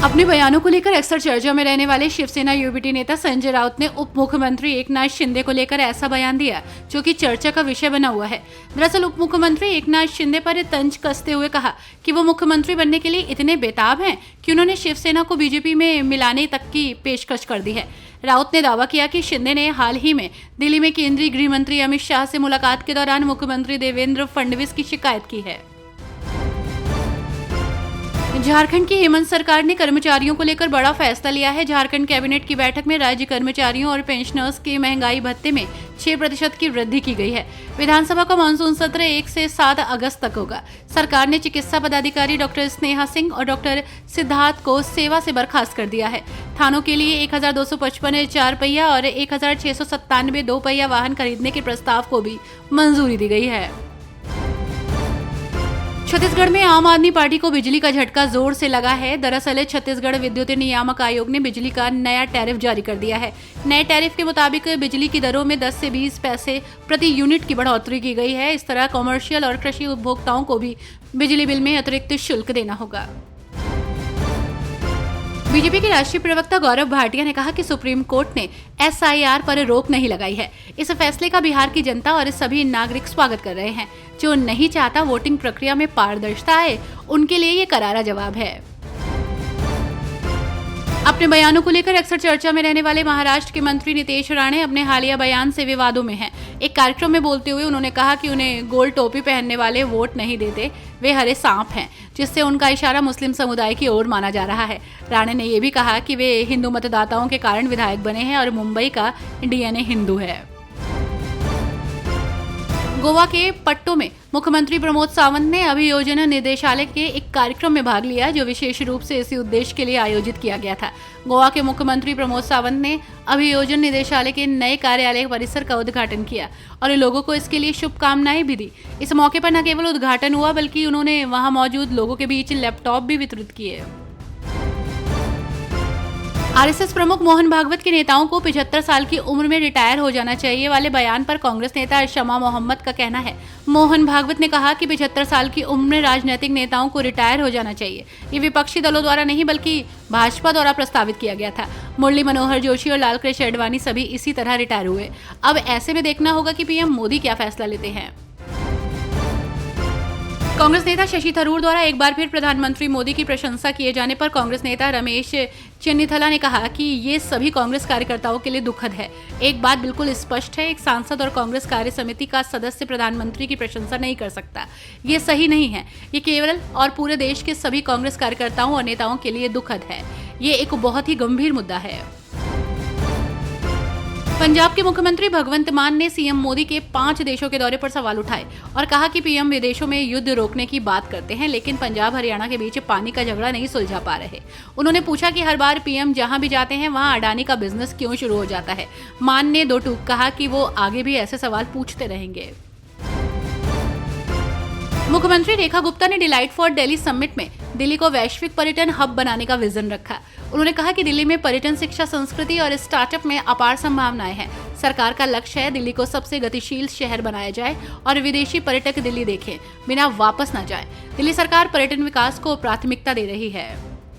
अपने बयानों को लेकर अक्सर चर्चा में रहने वाले शिवसेना यूबीटी नेता संजय राउत ने उप मुख्यमंत्री एकनाथ शिंदे को लेकर ऐसा बयान दिया जो कि चर्चा का विषय बना हुआ है। दरअसल उप मुख्यमंत्री एकनाथ शिंदे पर तंज कसते हुए कहा कि वो मुख्यमंत्री बनने के लिए इतने बेताब हैं कि उन्होंने शिवसेना को बीजेपी में मिलाने तक की पेशकश कर दी है। राउत ने दावा किया कि शिंदे ने हाल ही में दिल्ली में केंद्रीय गृह मंत्री अमित शाह से मुलाकात के दौरान मुख्यमंत्री देवेंद्र फडणवीस की शिकायत की है। झारखंड की हेमंत सरकार ने कर्मचारियों को लेकर बड़ा फैसला लिया है। झारखंड कैबिनेट की बैठक में राज्य कर्मचारियों और पेंशनर्स के महंगाई भत्ते में 6% की वृद्धि की गई है। विधानसभा का मानसून सत्र 1 से 7 अगस्त तक होगा। सरकार ने चिकित्सा पदाधिकारी डॉक्टर स्नेहा सिंह और डॉक्टर सिद्धार्थ को सेवा से बर्खास्त कर दिया है। थानों के लिए 1255 4 पहिया और 1697 2 पहिया वाहन खरीदने के प्रस्ताव को भी मंजूरी दी गई है। छत्तीसगढ़ में आम आदमी पार्टी को बिजली का झटका जोर से लगा है। दरअसल छत्तीसगढ़ विद्युत नियामक आयोग ने बिजली का नया टैरिफ जारी कर दिया है। नए टैरिफ के मुताबिक बिजली की दरों में 10 से 20 पैसे प्रति यूनिट की बढ़ोतरी की गई है। इस तरह कमर्शियल और कृषि उपभोक्ताओं को भी बिजली बिल में अतिरिक्त शुल्क देना होगा। बीजेपी के राष्ट्रीय प्रवक्ता गौरव भाटिया ने कहा कि सुप्रीम कोर्ट ने SIR पर रोक नहीं लगाई है। इस फैसले का बिहार की जनता और सभी नागरिक स्वागत कर रहे हैं। जो नहीं चाहता वोटिंग प्रक्रिया में पारदर्शिता आए, उनके लिए ये करारा जवाब है। अपने बयानों को लेकर अक्सर चर्चा में रहने वाले महाराष्ट्र के मंत्री नितेश राणे अपने हालिया बयान से विवादों में हैं। एक कार्यक्रम में बोलते हुए उन्होंने कहा कि उन्हें गोल टोपी पहनने वाले वोट नहीं देते, वे हरे सांप हैं, जिससे उनका इशारा मुस्लिम समुदाय की ओर माना जा रहा है। राणे ने यह भी कहा कि वे हिंदू मतदाताओं के कारण विधायक बने हैं और मुंबई का DNA हिंदू है। गोवा के पट्टो में मुख्यमंत्री प्रमोद सावंत ने अभियोजन निदेशालय के एक कार्यक्रम में भाग लिया जो विशेष रूप से इसी उद्देश्य के लिए आयोजित किया गया था। गोवा के मुख्यमंत्री प्रमोद सावंत ने अभियोजन निदेशालय के नए कार्यालय परिसर का उद्घाटन किया और लोगों को इसके लिए शुभकामनाएं भी दी। इस मौके पर न केवल उद्घाटन हुआ बल्कि उन्होंने वहां मौजूद लोगों के बीच लैपटॉप भी वितरित किए। RSS प्रमुख मोहन भागवत के नेताओं को 75 साल की उम्र में रिटायर हो जाना चाहिए वाले बयान पर कांग्रेस नेता शमा मोहम्मद का कहना है। मोहन भागवत ने कहा कि 75 साल की उम्र में राजनीतिक नेताओं को रिटायर हो जाना चाहिए। ये विपक्षी दलों द्वारा नहीं बल्कि भाजपा द्वारा प्रस्तावित किया गया था। मुरली मनोहर जोशी और लाल कृष्ण आडवाणी सभी इसी तरह रिटायर हुए। अब ऐसे में देखना होगा कि PM मोदी क्या फैसला लेते हैं। कांग्रेस नेता शशि थरूर द्वारा एक बार फिर प्रधानमंत्री मोदी की प्रशंसा किए जाने पर कांग्रेस नेता रमेश चेन्नीथला ने कहा कि ये सभी कांग्रेस कार्यकर्ताओं के लिए दुखद है। एक बात बिल्कुल स्पष्ट है, एक सांसद और कांग्रेस कार्य समिति का सदस्य प्रधानमंत्री की प्रशंसा नहीं कर सकता। ये सही नहीं है। ये केवल और पूरे देश के सभी कांग्रेस कार्यकर्ताओं और नेताओं के लिए दुखद है। ये एक बहुत ही गंभीर मुद्दा है। पंजाब के मुख्यमंत्री भगवंत मान ने CM मोदी के 5 देशों के दौरे पर सवाल उठाए और कहा कि PM विदेशों में युद्ध रोकने की बात करते हैं लेकिन पंजाब हरियाणा के बीच पानी का झगड़ा नहीं सुलझा पा रहे। उन्होंने पूछा कि हर बार PM जहां भी जाते हैं वहां अडानी का बिजनेस क्यों शुरू हो जाता है। मान ने 2 टूक कहा कि वो आगे भी ऐसे सवाल पूछते रहेंगे। मुख्यमंत्री रेखा गुप्ता ने डिलाइट फॉर दिल्ली समिट में दिल्ली को वैश्विक पर्यटन हब बनाने का विजन रखा। उन्होंने कहा कि दिल्ली में पर्यटन, शिक्षा, संस्कृति और स्टार्टअप में अपार संभावनाएं हैं। सरकार का लक्ष्य है दिल्ली को सबसे गतिशील शहर बनाया जाए और विदेशी पर्यटक दिल्ली देखें बिना वापस न जाए। दिल्ली सरकार पर्यटन विकास को प्राथमिकता दे रही है।